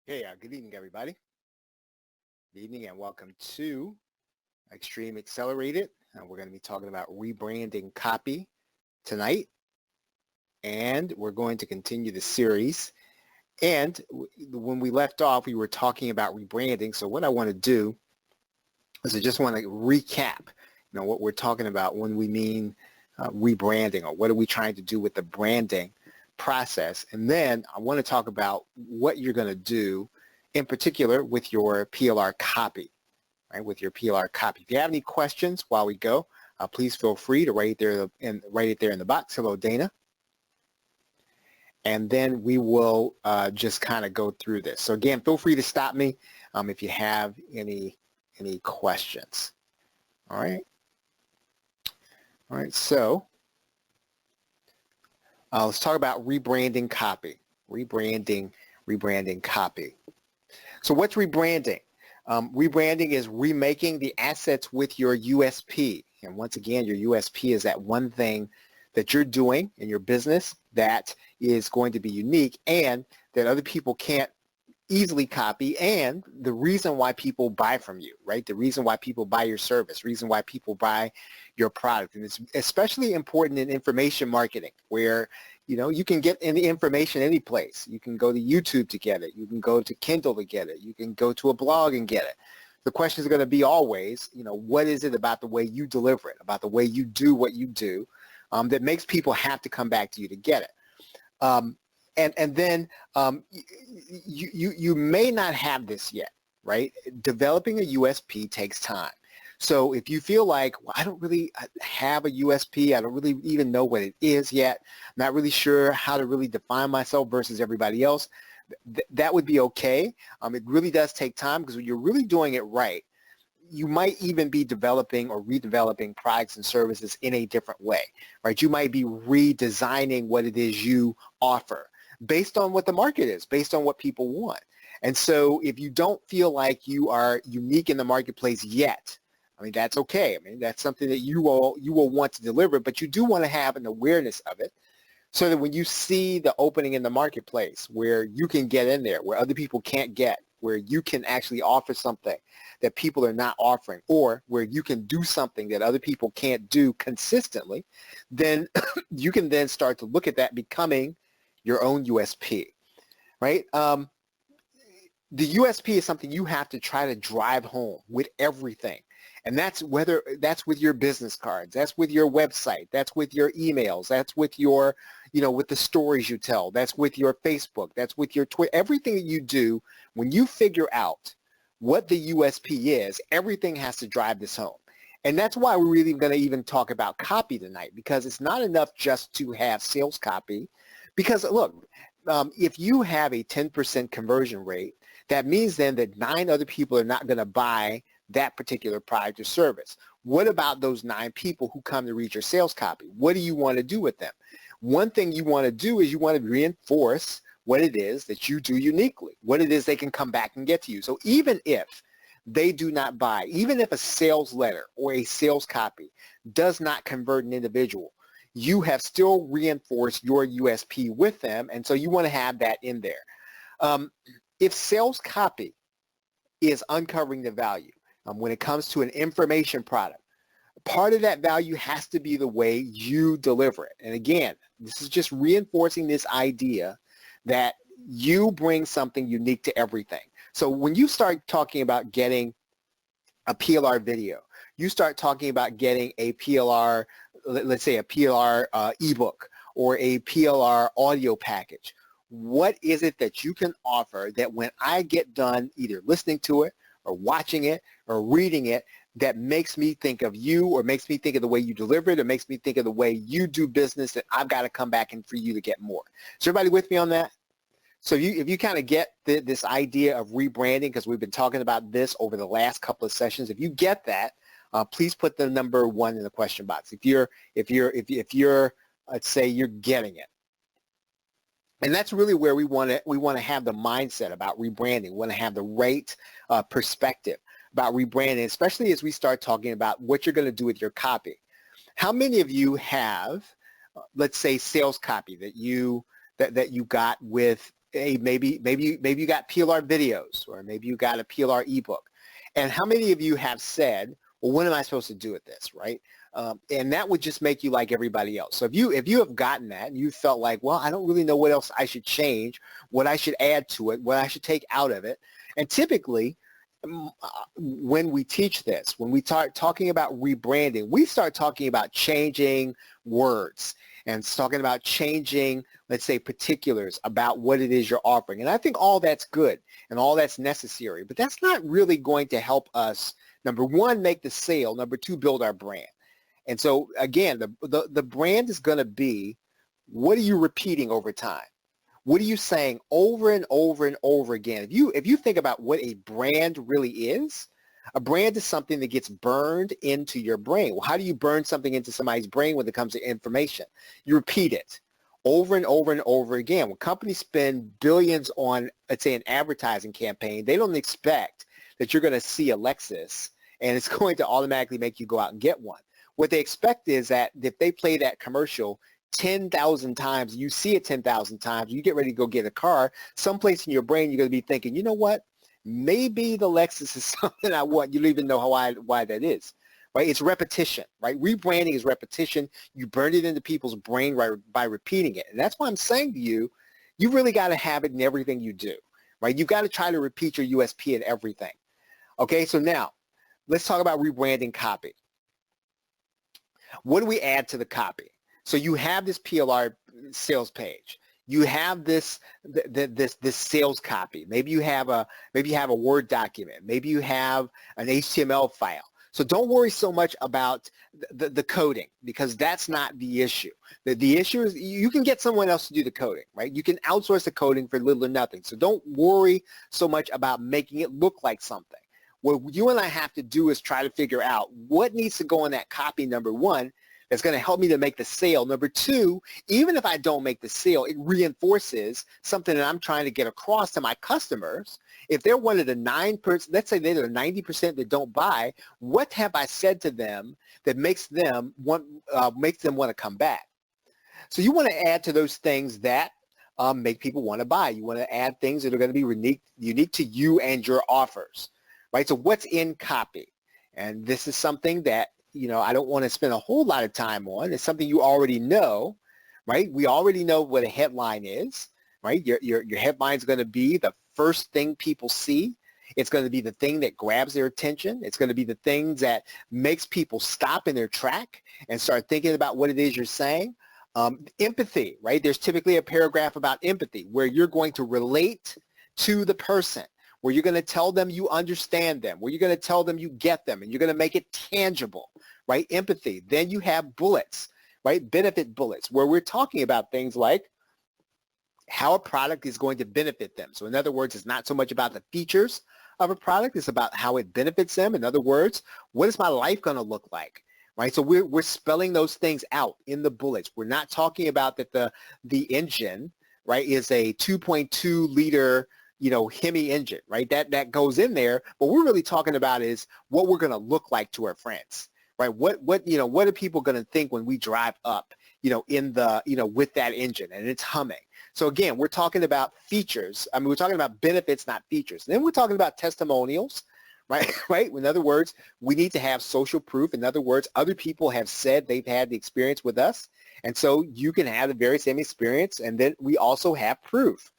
Hey, good evening, everybody. Good evening and welcome to Extreme Accelerated. We're going to be talking about rebranding copy tonight, and we're going to continue the series. And when we left off, we were talking about rebranding. So what I want to do is I just want to recap, what we're talking about when we mean rebranding, or what are we trying to do with the branding process. And then I want to talk about what you're going to do in particular with your PLR copy, right? With your PLR copy. If you have any questions while we go, please feel free to write it there in the box. Hello, Dana. And then we will just kind of go through this. So again, feel free to stop me if you have any questions. All right. All right. So let's talk about rebranding copy. Rebranding copy. So what's rebranding? Rebranding is remaking the assets with your USP. And once again, your USP is that one thing that you're doing in your business that is going to be unique and that other people can't easily copy, and the reason why people buy from you, right? The reason why people buy your service, reason why people buy your product. And it's especially important in information marketing where, you can get any information any place. You can go to YouTube to get it. You can go to Kindle to get it. You can go to a blog and get it. The questions are going to be always, what is it about the way you deliver it, about the way you do what you do that makes people have to come back to you to get it? And then you may not have this yet, right? Developing a USP takes time. So if you feel like, well, I don't really have a USP, I don't really even know what it is yet, I'm not really sure how to really define myself versus everybody else, that would be okay. It really does take time because when you're really doing it right, you might even be developing or redeveloping products and services in a different way, right? You might be redesigning what it is you offer based on what the market is, based on what people want. And so if you don't feel like you are unique in the marketplace yet, that's okay. That's something that you will want to deliver, but you do want to have an awareness of it so that when you see the opening in the marketplace where you can get in there, where other people can't get, where you can actually offer something that people are not offering, or where you can do something that other people can't do consistently, then you can then start to look at that becoming your own USP, right? The USP is something you have to try to drive home with everything. And that's with your business cards, that's with your website, that's with your emails, that's with your, with the stories you tell, that's with your Facebook, that's with your Twitter, everything that you do. When you figure out what the USP is, everything has to drive this home. And that's why we're really going to even talk about copy tonight, because it's not enough just to have sales copy. Because look, if you have a 10% conversion rate, that means then that 9 other people are not going to buy that particular product or service. What about those 9 people who come to read your sales copy? What do you want to do with them? One thing you want to do is you want to reinforce what it is that you do uniquely, what it is they can come back and get to you. So even if they do not buy, even if a sales letter or a sales copy does not convert an individual, you have still reinforced your USP with them, and so you want to have that in there. If sales copy is uncovering the value when it comes to an information product, part of that value has to be the way you deliver it. And again, this is just reinforcing this idea that you bring something unique to everything. So when you start talking about getting a PLR video, you start talking about getting a PLR, let's say a PLR ebook or a PLR audio package. What is it that you can offer that when I get done either listening to it or watching it or reading it, that makes me think of you, or makes me think of the way you deliver it, or makes me think of the way you do business, that I've got to come back and for you to get more? Is everybody with me on that? So if you kind of get this idea of rebranding, because we've been talking about this over the last couple of sessions, if you get that, please put the number 1 in the question box. If you're, let's say you're getting it. And that's really where we want to have the mindset about rebranding. We want to have the right perspective about rebranding, especially as we start talking about what you're going to do with your copy. How many of you have, let's say, sales copy that you got with hey, maybe you got PLR videos, or maybe you got a PLR ebook. And how many of you have said, well, what am I supposed to do with this, right? And that would just make you like everybody else. So if you have gotten that and you felt like, well, I don't really know what else I should change, what I should add to it, what I should take out of it. And typically, when we teach this, when we start talking about rebranding, we start talking about changing words and talking about changing, let's say, particulars about what it is you're offering. And I think all that's good and all that's necessary, but that's not really going to help us, number one, make the sale, number two, build our brand. And so again, the brand is going to be, what are you repeating over time? What are you saying over and over and over again? If you think about what a brand really is, a brand is something that gets burned into your brain. Well, how do you burn something into somebody's brain when it comes to information? You repeat it over and over and over again. When companies spend billions on, let's say, an advertising campaign, they don't expect that you're going to see a Lexus and it's going to automatically make you go out and get one. What they expect is that if they play that commercial 10,000 times, you see it 10,000 times, you get ready to go get a car, someplace in your brain you're going to be thinking, you know what, maybe the Lexus is something I want. You don't even know why that is, right? It's repetition, right? Rebranding is repetition. You burn it into people's brain by repeating it. And that's why I'm saying to you, you really got to have it in everything you do, right? You've got to try to repeat your USP in everything. Okay, so now let's talk about rebranding copy. What do we add to the copy? So you have this PLR sales page. You have this sales copy. Maybe you have a Word document. Maybe you have an HTML file. So don't worry so much about the coding, because that's not the issue. The issue is you can get someone else to do the coding, right? You can outsource the coding for little or nothing. So don't worry so much about making it look like something. What you and I have to do is try to figure out what needs to go in that copy, number one, that's going to help me to make the sale. Number two, even if I don't make the sale, it reinforces something that I'm trying to get across to my customers. If they're one of the 9%, let's say they're the 90% that don't buy, what have I said to them that makes them want to come back? So you want to add to those things that make people want to buy. You want to add things that are going to be unique to you and your offers, right? So what's in copy? And this is something that, you know, I don't want to spend a whole lot of time on. It's something you already know, right? We already know what a headline is, right? Your headline is going to be the first thing people see. It's going to be the thing that grabs their attention. It's going to be the things that makes people stop in their track and start thinking about what it is you're saying. Empathy, right? There's typically a paragraph about empathy where you're going to relate to the person, where you're going to tell them you understand them, where you're going to tell them you get them, and you're going to make it tangible, right? Empathy. Then you have bullets, right? Benefit bullets, where we're talking about things like how a product is going to benefit them. So in other words, it's not so much about the features of a product, it's about how it benefits them. In other words, what is my life going to look like? Right? So we're spelling those things out in the bullets. We're not talking about that the engine, right, is a 2.2 liter, you know, Hemi engine, right? That goes in there. But what we're really talking about is what we're going to look like to our friends, right? What are people going to think when we drive up, you know, in the, you know, with that engine and it's humming? So again, we're talking about features. I mean, we're talking about benefits, not features. And then we're talking about testimonials, right? Right? In other words, we need to have social proof. In other words, other people have said they've had the experience with us. And so you can have the very same experience. And then we also have proof.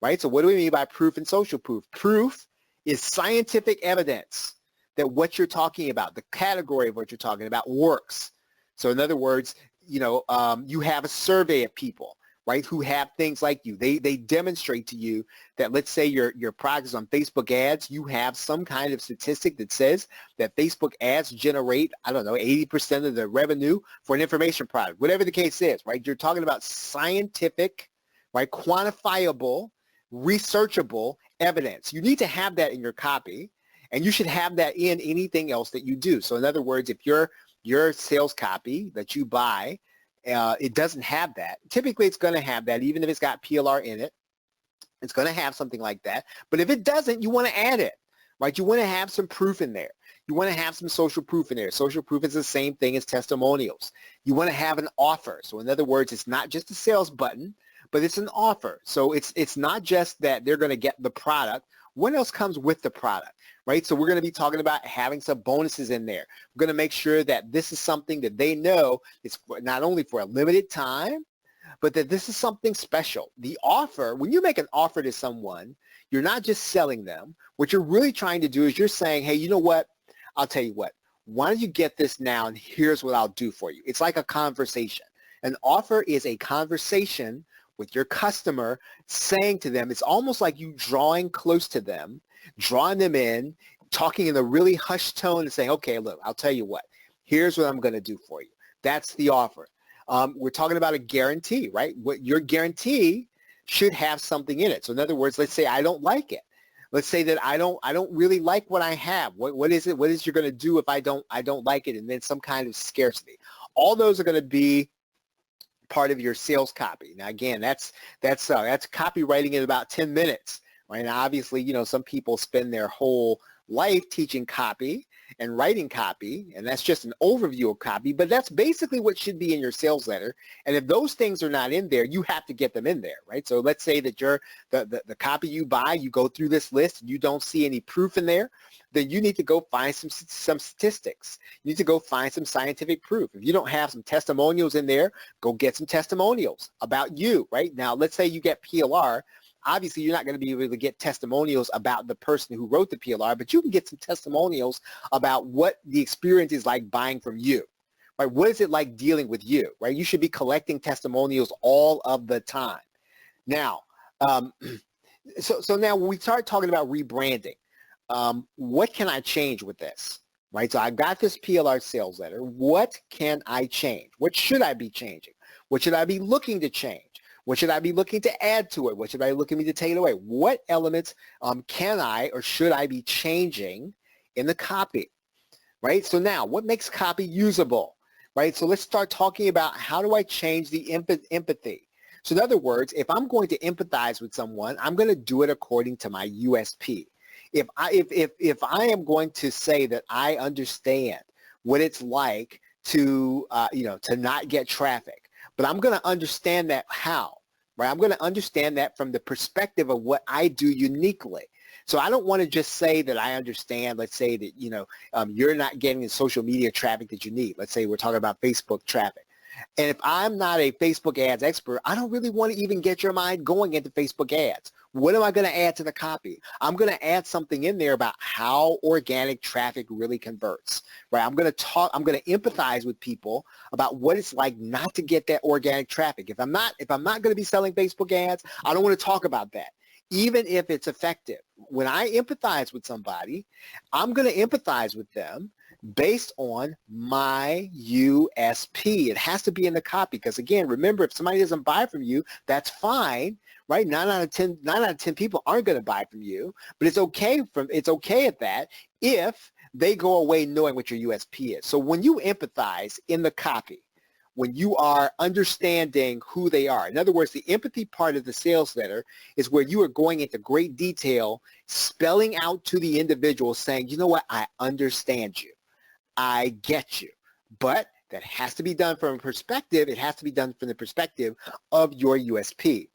Right? So what do we mean by proof and social proof? Proof is scientific evidence that what you're talking about, the category of what you're talking about, works. So in other words, you know, you have a survey of people, right, who have things like you. They demonstrate to you that, let's say your product is on Facebook ads, you have some kind of statistic that says that Facebook ads generate, I don't know, 80% of the revenue for an information product, whatever the case is, right? You're talking about scientific, right, quantifiable, researchable evidence. You need to have that in your copy, and you should have that in anything else that you do. So in other words, if your sales copy that you buy, it doesn't have that, typically it's going to have that, even if it's got PLR in it, it's going to have something like that. But if it doesn't, you want to add it, right? You want to have some proof in there. You want to have some social proof in there. Social proof is the same thing as testimonials. You want to have an offer. So in other words, it's not just a sales button, but it's an offer. So it's not just that they're going to get the product. What else comes with the product, right? So we're going to be talking about having some bonuses in there. We're going to make sure that this is something that they know is not only for a limited time, but that this is something special. The offer, when you make an offer to someone, you're not just selling them. What you're really trying to do is you're saying, hey, you know what? I'll tell you what. Why don't you get this now, and here's what I'll do for you. It's like a conversation. An offer is a conversation with your customer, saying to them, it's almost like you drawing close to them, drawing them in, talking in a really hushed tone and saying, okay, look, I'll tell you what. Here's what I'm going to do for you. That's the offer. We're talking about a guarantee, right? What your guarantee should have something in it. So in other words, let's say I don't like it. Let's say that I don't really like what I have. What is it? What is you're going to do if I don't like it? And then some kind of scarcity. All those are going to be part of your sales copy. Now again, that's copywriting in about 10 minutes, right? Now obviously, some people spend their whole life teaching copy and writing copy, and that's just an overview of copy, but that's basically what should be in your sales letter. And if those things are not in there, you have to get them in there, right? So let's say that the copy you buy, you go through this list and you don't see any proof in there, then you need to go find some statistics. You need to go find some scientific proof. If you don't have some testimonials in there, go get some testimonials about you, right? Now, let's say you get PLR. Obviously, you're not going to be able to get testimonials about the person who wrote the PLR, but you can get some testimonials about what the experience is like buying from you, right? What is it like dealing with you, right? You should be collecting testimonials all of the time. Now, so now when we start talking about rebranding, what can I change with this, right? So I got this PLR sales letter. What can I change? What should I be changing? What should I be looking to change? What should I be looking to add to it? What should I be looking to take away? What elements can I or should I be changing in the copy, right? So now, what makes copy usable, right? So let's start talking about how do I change the empathy. So in other words, if I'm going to empathize with someone, I'm going to do it according to my USP. If I am going to say that I understand what it's like to to not get traffic, but I'm going to understand that how, right? I'm going to understand that from the perspective of what I do uniquely. So I don't want to just say that I understand, let's say that, you're not getting the social media traffic that you need. Let's say we're talking about Facebook traffic. And if I'm not a Facebook ads expert, I don't really want to even get your mind going into Facebook ads. What am I going to add to the copy? I'm going to add something in there about how organic traffic really converts, right? I'm going to empathize with people about what it's like not to get that organic traffic. If I'm not going to be selling Facebook ads, I don't want to talk about that, even if it's effective. When I empathize with somebody, I'm going to empathize with them based on my USP. It has to be in the copy because, again, remember, if somebody doesn't buy from you, that's fine, right? 9 out of 10 people aren't going to buy from you, but it's okay at that if they go away knowing what your USP is. So when you empathize in the copy, when you are understanding who they are. In other words, the empathy part of the sales letter is where you are going into great detail, spelling out to the individual, saying, you know what, I understand you. I get you. But that has to be done from a perspective. It has to be done from the perspective of your USP.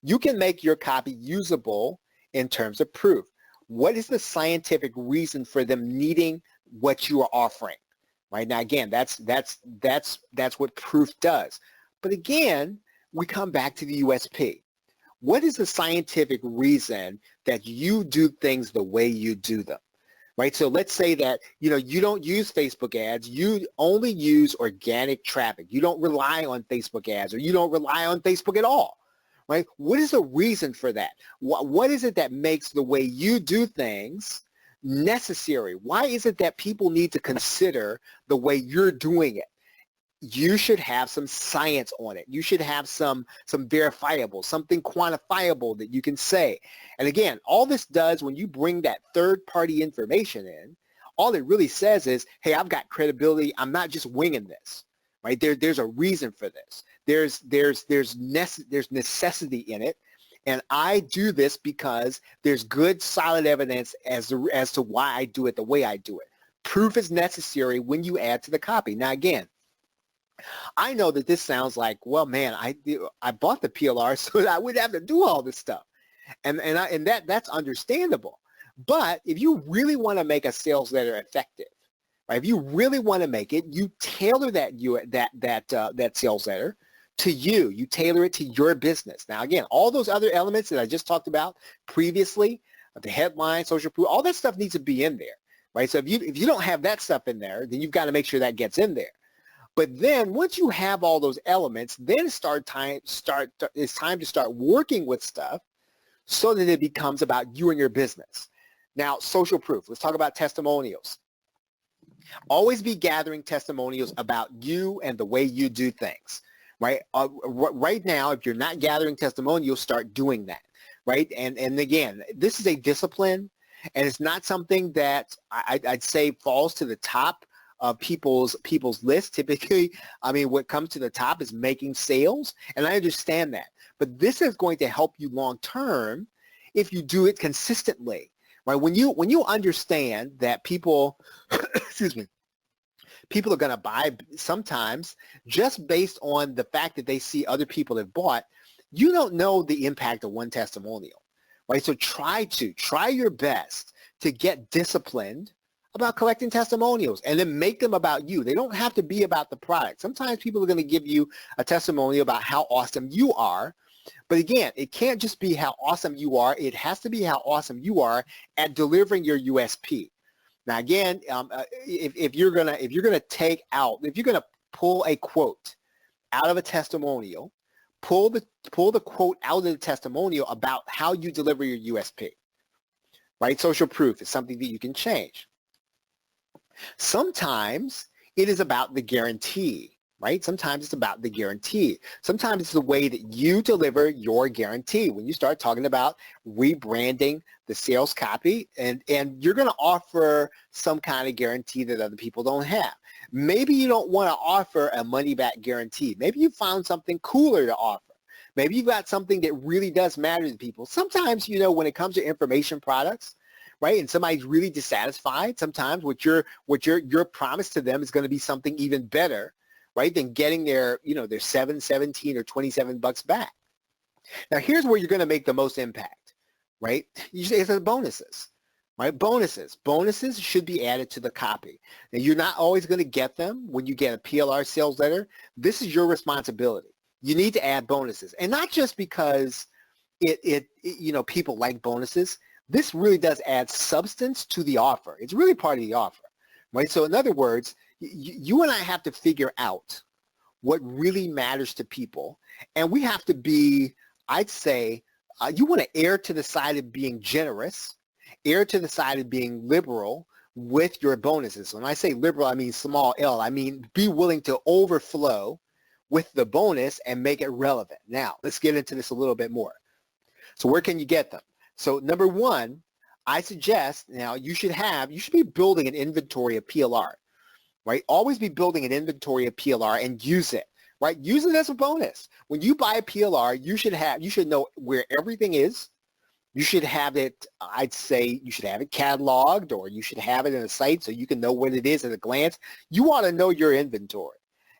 You can make your copy usable in terms of proof. What is the scientific reason for them needing what you are offering? Right now, again, that's what proof does. But again, we come back to the USP. What is the scientific reason that you do things the way you do them? Right? So let's say that, you don't use Facebook ads. You only use organic traffic. You don't rely on Facebook ads, or you don't rely on Facebook at all. Right? What is the reason for that? What is it that makes the way you do things necessary? Why is it that people need to consider the way you're doing it? You should have some science on it. You should have some verifiable, something quantifiable that you can say. And again, all this does when you bring that third-party information in, all it really says is, hey, I've got credibility. I'm not just winging this. Right? There's a reason for this. There's necessity in it. And I do this because there's good, solid evidence as to why I do it the way I do it. Proof is necessary when you add to the copy. Now, again, I know that this sounds like, well, man, I bought the PLR so that I wouldn't have to do all this stuff. And that's understandable. But if you really want to make a sales letter effective, right? If you really want to make it, you tailor that sales letter to you. You tailor it to your business. Now, again, all those other elements that I just talked about previously, the headline, social proof, all that stuff needs to be in there, right? So if you don't have that stuff in there, then you've got to make sure that gets in there. But then once you have all those elements, then it's time to start working with stuff so that it becomes about you and your business. Now, social proof. Let's talk about testimonials. Always be gathering testimonials about you and the way you do things, right? Right now, if you're not gathering testimonials, start doing that, right? And again, this is a discipline, and it's not something that I'd say falls to the top of people's list. Typically, I mean, what comes to the top is making sales, and I understand that. But this is going to help you long term if you do it consistently, right? When you understand that people, excuse me, people are going to buy sometimes just based on the fact that they see other people have bought, you don't know the impact of one testimonial, right? So try your best to get disciplined about collecting testimonials and then make them about you. They don't have to be about the product. Sometimes people are going to give you a testimonial about how awesome you are. But again, it can't just be how awesome you are. It has to be how awesome you are at delivering your USP. Now, again, if you're gonna pull a quote out of a testimonial, pull the quote out of the testimonial about how you deliver your USP. Right? Social proof is something that you can change. Sometimes it is about the guarantee. Right? Sometimes it's about the guarantee. Sometimes it's the way that you deliver your guarantee. When you start talking about rebranding the sales copy, and you're going to offer some kind of guarantee that other people don't have. Maybe you don't want to offer a money-back guarantee. Maybe you found something cooler to offer. Maybe you've got something that really does matter to people. Sometimes, when it comes to information products, right, and somebody's really dissatisfied, sometimes what your promise to them is going to be something even better, right, than getting their, their 7, 17, or 27 bucks back. Now, here's where you're going to make the most impact, right? Usually it's the bonuses, right? Bonuses should be added to the copy. Now, you're not always going to get them when you get a PLR sales letter. This is your responsibility. You need to add bonuses, and not just because people like bonuses. This really does add substance to the offer. It's really part of the offer, right? So in other words, you and I have to figure out what really matters to people. And we have to be, I'd say, you want to err to the side of being generous, err to the side of being liberal with your bonuses. When I say liberal, I mean small L. I mean, be willing to overflow with the bonus and make it relevant. Now, let's get into this a little bit more. So where can you get them? So number one, I suggest now you should be building an inventory of PLR. Right? Always be building an inventory of PLR and use it, right? Use it as a bonus. When you buy a PLR, you should know where everything is. You should have it, I'd say you should have it cataloged, or you should have it in a site so you can know what it is at a glance. You want to know your inventory.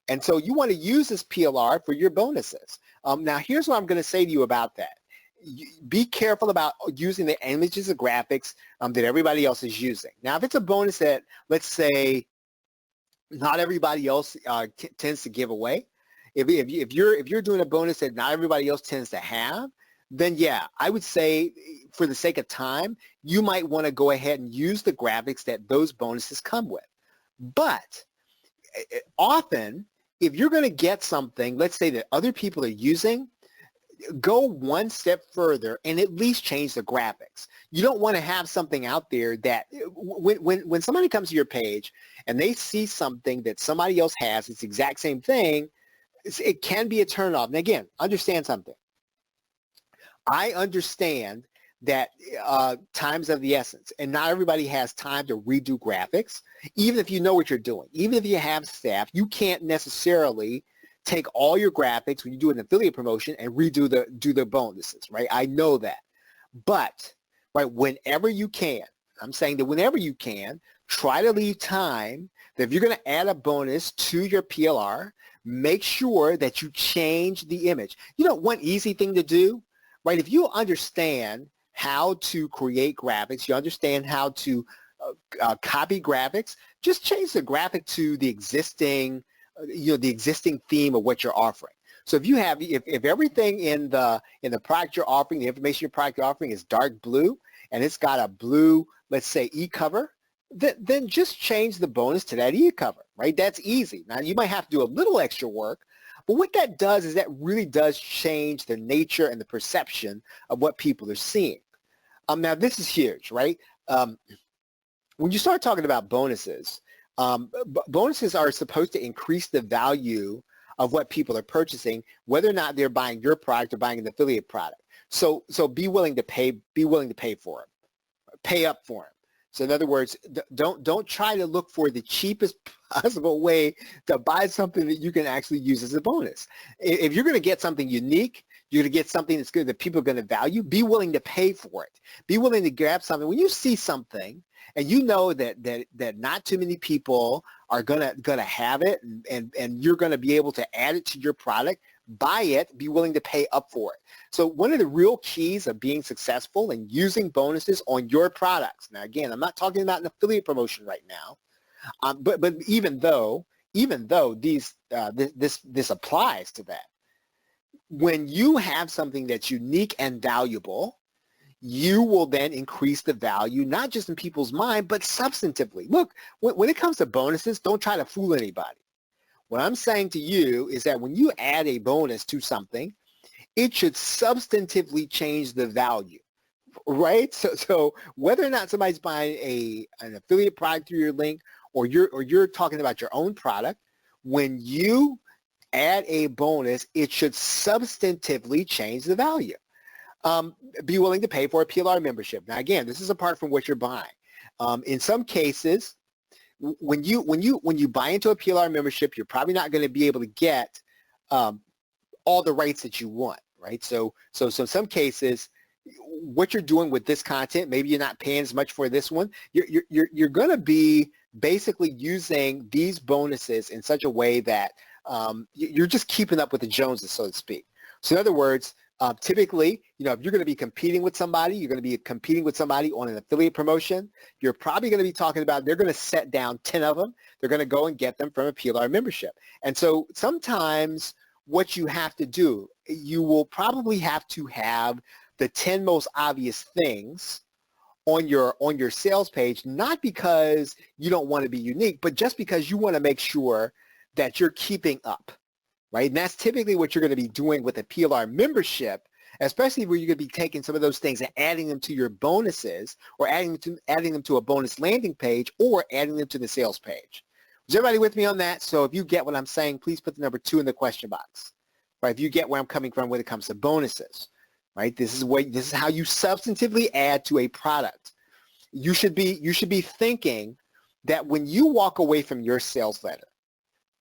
And so you want to use this PLR for your bonuses. Now, here's what I'm going to say to you about that. Be careful about using the images and graphics that everybody else is using. Now, if it's a bonus that, let's say, not everybody else tends to give away. If you're doing a bonus that not everybody else tends to have, then yeah, I would say for the sake of time, you might want to go ahead and use the graphics that those bonuses come with. But often, if you're going to get something, let's say that other people are using, go one step further and at least change the graphics. You don't want to have something out there that when somebody comes to your page and they see something that somebody else has, it's the exact same thing, it can be a turnoff. And again, understand something. I understand that time's of the essence, and not everybody has time to redo graphics. Even if you know what you're doing, even if you have staff, you can't necessarily take all your graphics when you do an affiliate promotion and do the bonuses, right? I know that. But, right, whenever you can, I'm saying that whenever you can, try to leave time that if you're going to add a bonus to your PLR, make sure that you change the image. You know, one easy thing to do, right? If you understand how to create graphics, you understand how to copy graphics, just change the graphic to the existing, the existing theme of what you're offering. So if you have, if everything in the product you're offering, the information your product you're offering is dark blue, and it's got a blue, let's say, e-cover, then just change the bonus to that e-cover, right? That's easy. Now, you might have to do a little extra work, but what that does is that really does change the nature and the perception of what people are seeing. Now, this is huge, right? When you start talking about bonuses, bonuses are supposed to increase the value of what people are purchasing, whether or not they're buying your product or buying an affiliate product. So be willing to pay for it, pay up for it. So in other words, don't try to look for the cheapest possible way to buy something that you can actually use as a bonus. If you're going to get something unique, you're going to get something that's good that people are going to value, be willing to pay for it. Be willing to grab something. When you see something and you know that not too many people are gonna have it, and you're going to be able to add it to your product, buy it, be willing to pay up for it. So one of the real keys of being successful and using bonuses on your products. Now, again, I'm not talking about an affiliate promotion right now, but even though these this applies to that, when you have something that's unique and valuable, you will then increase the value, not just in people's mind, but substantively. Look, when it comes to bonuses, don't try to fool anybody. What I'm saying to you is that when you add a bonus to something, it should substantively change the value, right? So whether or not somebody's buying an affiliate product through your link, or you're talking about your own product, when you add a bonus, it should substantively change the value. Be willing to pay for a PLR membership. Now, again, this is apart from what you're buying. In some cases, when you buy into a PLR membership, you're probably not going to be able to get all the rights that you want, right? So in some cases, what you're doing with this content, maybe you're not paying as much for this one. You're going to be basically using these bonuses in such a way that you're just keeping up with the Joneses, so to speak. So in other words, typically, if you're going to be competing with somebody, you're going to be competing with somebody on an affiliate promotion. You're probably going to be talking about, they're going to set down 10 of them. They're going to go and get them from a PLR membership. And so sometimes what you have to do, you will probably have to have the 10 most obvious things on your sales page, not because you don't want to be unique, but just because you want to make sure that you're keeping up. Right? And that's typically what you're going to be doing with a PLR membership, especially where you're going to be taking some of those things and adding them to your bonuses, or adding them to a bonus landing page, or adding them to the sales page. Is everybody with me on that? So if you get what I'm saying, please put the number 2 in the question box. Right? If you get where I'm coming from when it comes to bonuses, right? This is how you substantively add to a product. You should be thinking that when you walk away from your sales letter,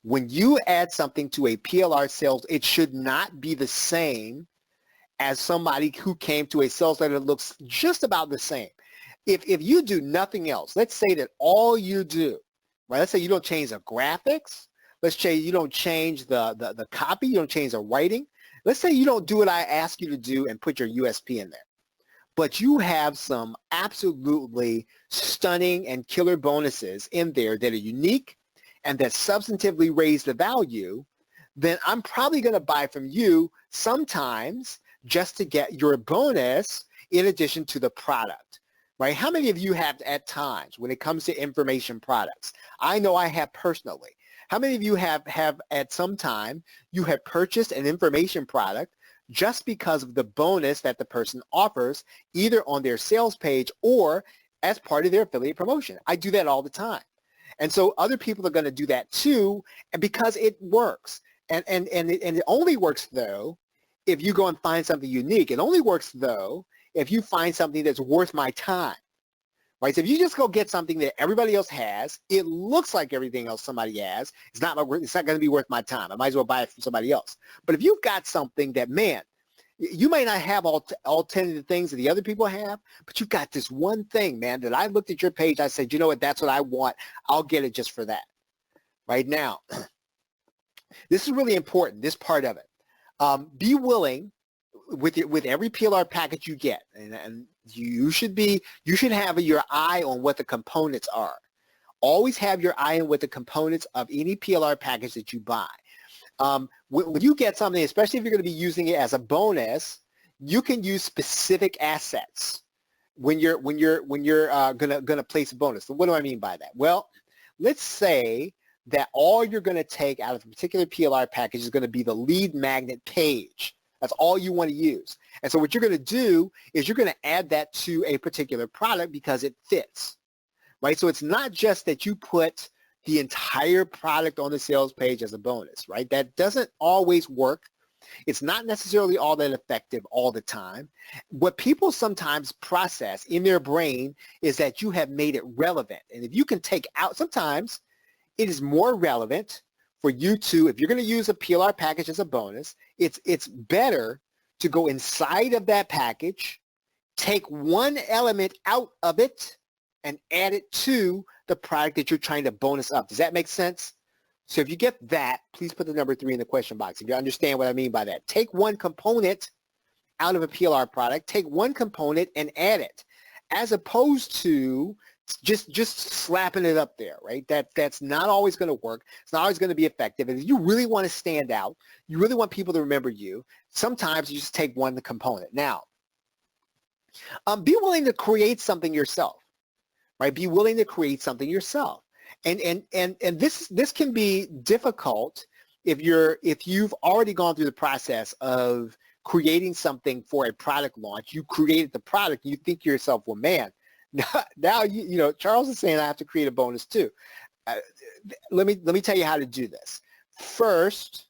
when you add something to a PLR sales, it should not be the same as somebody who came to a sales letter that looks just about the same. If you do nothing else, let's say that all you do, right? Let's say you don't change the graphics. Let's say you don't change the copy. You don't change the writing. Let's say you don't do what I ask you to do and put your USP in there. But you have some absolutely stunning and killer bonuses in there that are unique and that substantively raise the value, then I'm probably going to buy from you sometimes just to get your bonus in addition to the product, right? How many of you have at times when it comes to information products? I know I have personally. How many of you have at some time you have purchased an information product just because of the bonus that the person offers, either on their sales page or as part of their affiliate promotion? I do that all the time. And so other people are going to do that too, and because it works. And it only works, though, if you go and find something unique. It only works, though, if you find something that's worth my time. Right? So if you just go get something that everybody else has, it looks like everything else somebody has, it's not going to be worth my time. I might as well buy it from somebody else. But if you've got something that, man, you may not have all 10 of the things that the other people have, but you've got this one thing, man, that I looked at your page, I said, you know what, that's what I want. I'll get it just for that. Right now, This is really important, this part of it. Be willing with every PLR package you get, and you should have your eye on what the components are. Always have your eye on what the components of any PLR package that you buy. When you get something, especially if you're going to be using it as a bonus, you can use specific assets when you're gonna place a bonus. So what do I mean by that? Well, let's say that all you're going to take out of a particular PLR package is going to be the lead magnet page. That's all you want to use. And so what you're going to do is you're going to add that to a particular product because it fits, right? So it's not just that you put the entire product on the sales page as a bonus, right? That doesn't always work. It's not necessarily all that effective all the time. What people sometimes process in their brain is that you have made it relevant. And if you can take out, sometimes it is more relevant for you to, if you're going to use a PLR package as a bonus, it's better to go inside of that package, take one element out of it, and add it to the product that you're trying to bonus up. Does that make sense? So if you get that, please put the number 3 in the question box. If you understand what I mean by that. Take one component out of a PLR product, take one component and add it, as opposed to just slapping it up there, right? That's not always going to work. It's not always going to be effective. And if you really want to stand out, you really want people to remember you, sometimes you just take one component. Now, be willing to create something yourself, right? Be willing to create something yourself. And this can be difficult if you've already gone through the process of creating something for a product launch. You created the product, you think to yourself, well, man, now you know, Charles is saying I have to create a bonus too. Let me tell you how to do this. First,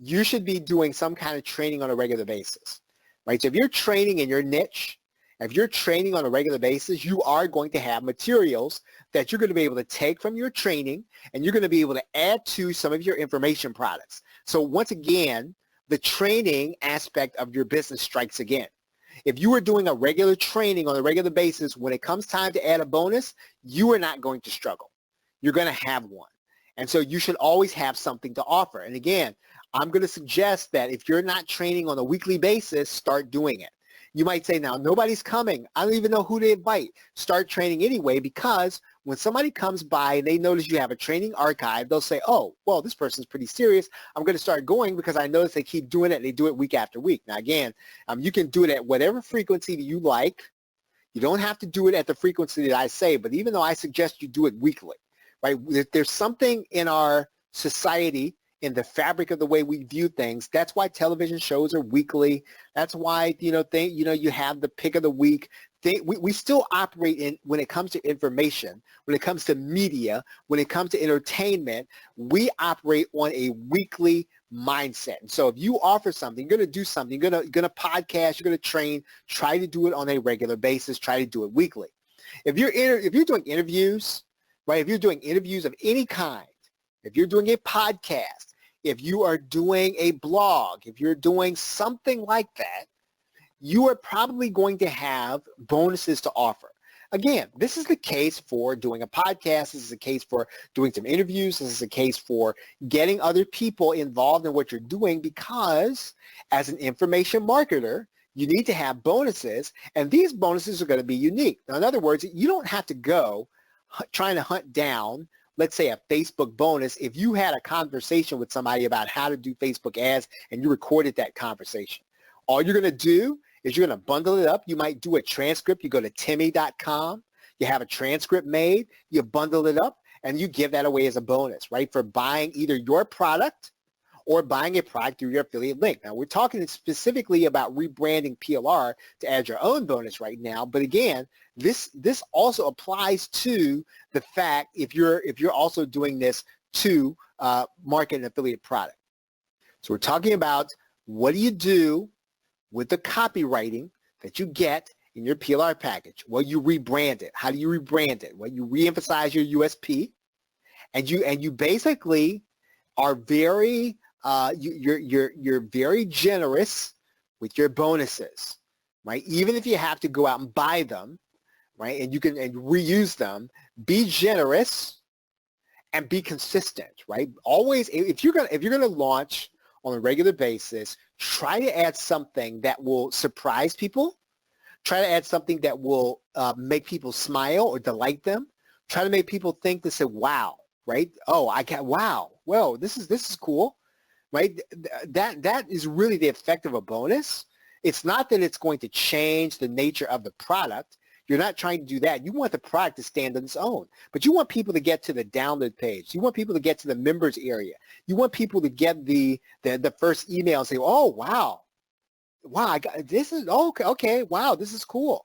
you should be doing some kind of training on a regular basis, right? So if you're training in your niche, if you're training on a regular basis, you are going to have materials that you're going to be able to take from your training, and you're going to be able to add to some of your information products. So once again, the training aspect of your business strikes again. If you are doing a regular training on a regular basis, when it comes time to add a bonus, you are not going to struggle. You're going to have one. And so you should always have something to offer. And again, I'm going to suggest that if you're not training on a weekly basis, start doing it. You might say, now, nobody's coming. I don't even know who to invite. Start training anyway, because when somebody comes by and they notice you have a training archive, they'll say, oh, well, this person's pretty serious. I'm going to start going because I notice they keep doing it. They do it week after week. Now, again, you can do it at whatever frequency that you like. You don't have to do it at the frequency that I say, but even though I suggest you do it weekly, right? There's something in our society, in the fabric of the way we view things. That's why television shows are weekly. That's why, you have the pick of the week. We still operate in, when it comes to information, when it comes to media, when it comes to entertainment, we operate on a weekly mindset. And so if you offer something, you're going to do something, you're going to podcast, you're going to train, try to do it on a regular basis, try to do it weekly. If you're doing interviews, right, if you're doing interviews of any kind, if you're doing a podcast, if you are doing a blog, if you're doing something like that, you are probably going to have bonuses to offer. Again, this is the case for doing a podcast. This is the case for doing some interviews. This is the case for getting other people involved in what you're doing, because as an information marketer, you need to have bonuses, and these bonuses are going to be unique. Now, in other words, you don't have to go trying to hunt down, let's say, a Facebook bonus if you had a conversation with somebody about how to do Facebook ads and you recorded that conversation. All you're going to do is you're going to bundle it up. You might do a transcript. You go to Timmy.com. You have a transcript made. You bundle it up, and you give that away as a bonus, right, for buying either your product or buying a product through your affiliate link. Now, we're talking specifically about rebranding PLR to add your own bonus right now. But again, this also applies to the fact if you're also doing this to market an affiliate product. So we're talking about, what do you do with the copywriting that you get in your PLR package? Well, you rebrand it. How do you rebrand it? Well, you reemphasize your USP, and you basically are very you're very generous with your bonuses, right? Even if you have to go out and buy them, right, and you can reuse them, be generous and be consistent, right? Always, if you're gonna launch on a regular basis, try to add something that will surprise people. Try to add something that will make people smile or delight them. Try to make people think they say, "Wow!" Right? Oh, wow. Well, this is cool, right? That is really the effect of a bonus. It's not that it's going to change the nature of the product. You're not trying to do that. You want the product to stand on its own, but you want people to get to the download page. You want people to get to the members area. You want people to get the first email and say, "Oh, wow, I got this is okay. Wow, this is cool."